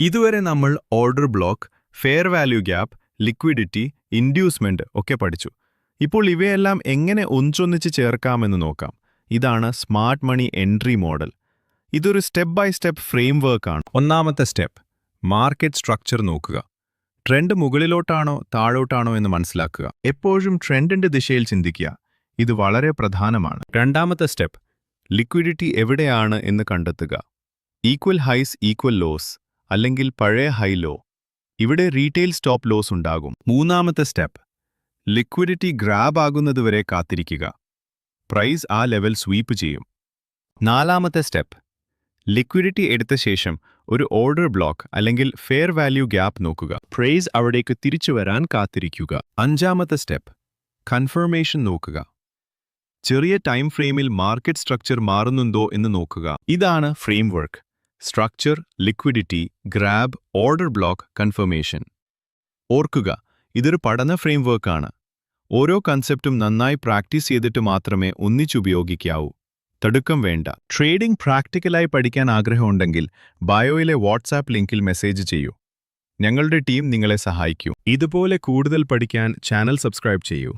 ഇതുവരെ നമ്മൾ order block, fair value gap, liquidity, inducement ഒക്കെ പഠിച്ചു. ഇപ്പോൾ ഇവയെല്ലാം എങ്ങനെ ഒന്നിച്ചൊന്നിച്ച് ചേർക്കാമെന്ന് നോക്കാം. ഇതാണ് സ്മാർട്ട് മണി എൻട്രി മോഡൽ. ഇതൊരു സ്റ്റെപ്പ് ബൈ സ്റ്റെപ്പ് ഫ്രെയിംവർക്കാണ്. ഒന്നാമത്തെ സ്റ്റെപ്പ്, മാർക്കറ്റ് സ്ട്രക്ചർ നോക്കുക. ട്രെൻഡ് മുകളിലോട്ടാണോ താഴോട്ടാണോ എന്ന് മനസ്സിലാക്കുക. എപ്പോഴും ട്രെൻഡിന്റെ ദിശയിൽ ചിന്തിക്കുക. ഇത് വളരെ പ്രധാനമാണ്. രണ്ടാമത്തെ സ്റ്റെപ്പ്, ലിക്വിഡിറ്റി എവിടെയാണ് എന്ന് കണ്ടെത്തുക. ഈക്വൽ ഹൈസ് ഈക്വൽ ലോസ്, അല്ലെങ്കിൽ പഴയ ഹൈ ലോ. ഇവിടെ റീറ്റെയിൽ സ്റ്റോപ്പ് ലോസ് ഉണ്ടാകും. മൂന്നാമത്തെ സ്റ്റെപ്പ്, ലിക്വിഡിറ്റി ഗ്രാബ് ആകുന്നതുവരെ കാത്തിരിക്കുക. പ്രൈസ് ആ ലെവൽ സ്വീപ്പ് ചെയ്യും. നാലാമത്തെ സ്റ്റെപ്പ്, ലിക്വിഡിറ്റി എടുത്ത ശേഷം ഒരു ഓർഡർ ബ്ലോക്ക് അല്ലെങ്കിൽ ഫെയർ വാല്യൂ ഗ്യാപ്പ് നോക്കുക. പ്രൈസ് അവിടേക്ക് തിരിച്ചു വരാൻ കാത്തിരിക്കുക. അഞ്ചാമത്തെ സ്റ്റെപ്പ്, കൺഫർമേഷൻ നോക്കുക. ചെറിയ ടൈം ഫ്രെയിമിൽ മാർക്കറ്റ് സ്ട്രക്ചർ മാറുന്നുണ്ടോ എന്ന് നോക്കുക. ഇതാണ് framework: structure, liquidity, grab, order block, confirmation. ഓർക്കുക, ഇതൊരു പഠന ഫ്രെയിംവർക്കാണ്. ഓരോ കൺസെപ്റ്റും നന്നായി പ്രാക്ടീസ് ചെയ്തിട്ട് മാത്രമേ ഒന്നിച്ചുപയോഗിക്കാവൂ. തടുക്കം വേണ്ട. ട്രേഡിംഗ് പ്രാക്ടിക്കലായി പഠിക്കാൻ ആഗ്രഹമുണ്ടെങ്കിൽ ബയോയിലെ വാട്സാപ്പ് ലിങ്കിൽ മെസ്സേജ് ചെയ്യൂ. ഞങ്ങളുടെ ടീം നിങ്ങളെ സഹായിക്കും. ഇതുപോലെ കൂടുതൽ പഠിക്കാൻ ചാനൽ സബ്സ്ക്രൈബ് ചെയ്യൂ.